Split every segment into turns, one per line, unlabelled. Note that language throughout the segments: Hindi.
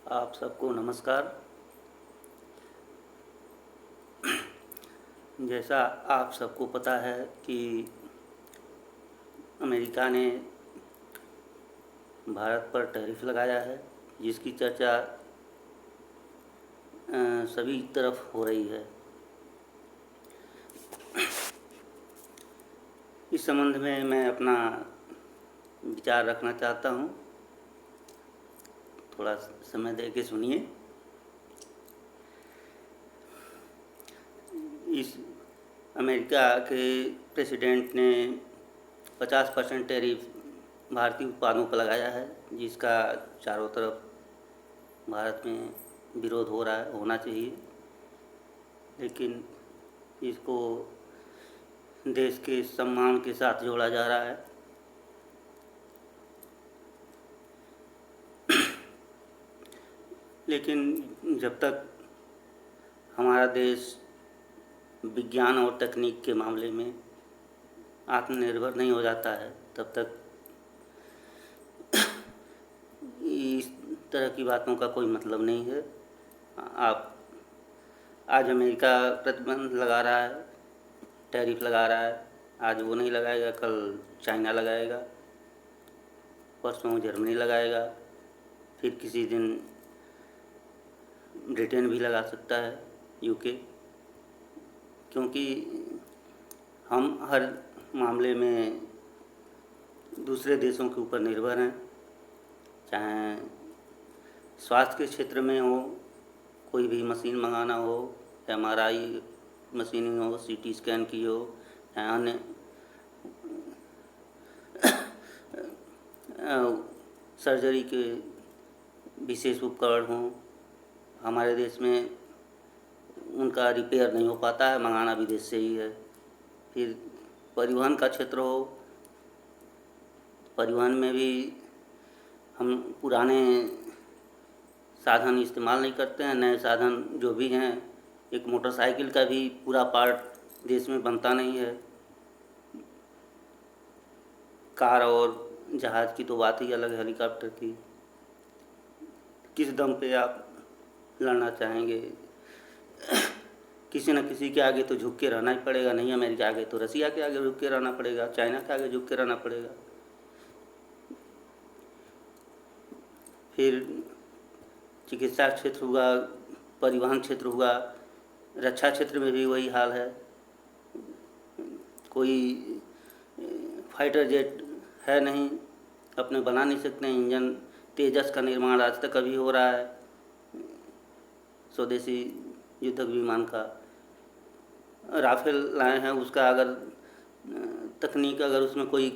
आप सबको नमस्कार। जैसा आप सबको पता है कि अमेरिका ने भारत पर टैरिफ लगाया है, जिसकी चर्चा सभी तरफ हो रही है। इस संबंध में मैं अपना विचार रखना चाहता हूँ, थोड़ा समय दे के सुनिए। इस अमेरिका के प्रेसिडेंट ने 50% टैरिफ भारतीय उत्पादों पर लगाया है, जिसका चारों तरफ भारत में विरोध हो रहा है, होना चाहिए, लेकिन इसको देश के सम्मान के साथ जोड़ा जा रहा है। लेकिन जब तक हमारा देश विज्ञान और तकनीक के मामले में आत्मनिर्भर नहीं हो जाता है, तब तक इस तरह की बातों का कोई मतलब नहीं है। आज अमेरिका प्रतिबंध लगा रहा है, टैरिफ लगा रहा है। आज वो नहीं लगाएगा, कल चाइना लगाएगा, परसों जर्मनी लगाएगा, फिर किसी दिन ब्रिटेन भी लगा सकता है, यूके, क्योंकि हम हर मामले में दूसरे देशों के ऊपर निर्भर हैं। चाहे स्वास्थ्य के क्षेत्र में हो, कोई भी मशीन मंगाना हो, MRI मशीन हो, CT स्कैन की हो, चाहे अन्य सर्जरी के विशेष उपकरण हों, हमारे देश में उनका रिपेयर नहीं हो पाता है, मंगाना विदेश से ही है। फिर परिवहन का क्षेत्र हो, परिवहन में भी हम पुराने साधन इस्तेमाल नहीं करते हैं, नए साधन जो भी हैं, एक मोटरसाइकिल का भी पूरा पार्ट देश में बनता नहीं है। कार और जहाज़ की तो बात ही अलग है, हेलीकॉप्टर की। किस दम पे आप लड़ना चाहेंगे? किसी न किसी के आगे तो झुक के रहना ही पड़ेगा। नहीं अमेरिका के आगे तो रसिया के आगे झुक के रहना पड़ेगा, चाइना के आगे झुक के रहना पड़ेगा। फिर चिकित्सा क्षेत्र हुआ, परिवहन क्षेत्र हुआ, रक्षा क्षेत्र में भी वही हाल है। कोई फाइटर जेट है नहीं, अपने बना नहीं सकते हैं इंजन। तेजस का निर्माण आज तक अभी हो रहा है, स्वदेशी युद्धक विमान का। राफेल लाए हैं, उसका अगर तकनीक, अगर उसमें कोई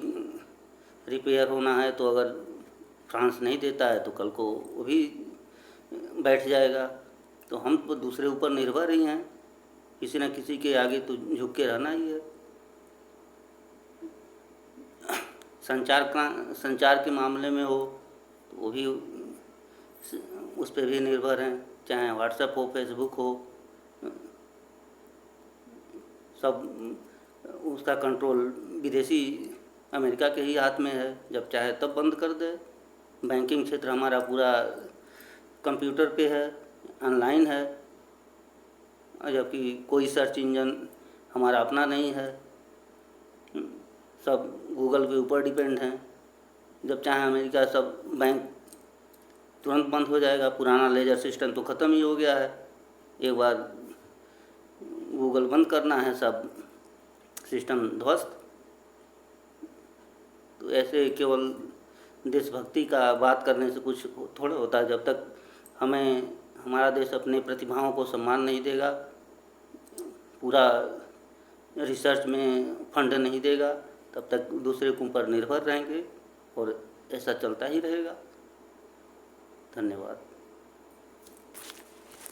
रिपेयर होना है तो अगर फ्रांस नहीं देता है तो कल को वो भी बैठ जाएगा। तो हम तो दूसरे ऊपर निर्भर ही हैं, किसी न किसी के आगे तो झुक के रहना ही है। संचार के मामले में हो तो वो भी उस पर भी निर्भर हैं, चाहे व्हाट्सएप हो, फेसबुक हो, सब उसका कंट्रोल विदेशी अमेरिका के ही हाथ में है। जब चाहे तब बंद कर दे। बैंकिंग क्षेत्र हमारा पूरा कंप्यूटर पे है, ऑनलाइन है, जबकि कोई सर्च इंजन हमारा अपना नहीं है, सब गूगल के ऊपर डिपेंड हैं। जब चाहे अमेरिका सब बैंक तुरंत बंद हो जाएगा। पुराना लेजर सिस्टम तो ख़त्म ही हो गया है, एक बार गूगल बंद करना है, सब सिस्टम ध्वस्त। तो ऐसे केवल देशभक्ति का बात करने से कुछ थोड़ा होता है। जब तक हमारा देश अपने प्रतिभाओं को सम्मान नहीं देगा, पूरा रिसर्च में फंड नहीं देगा, तब तक दूसरे के ऊपर निर्भर रहेंगे और ऐसा चलता ही रहेगा। धन्यवाद।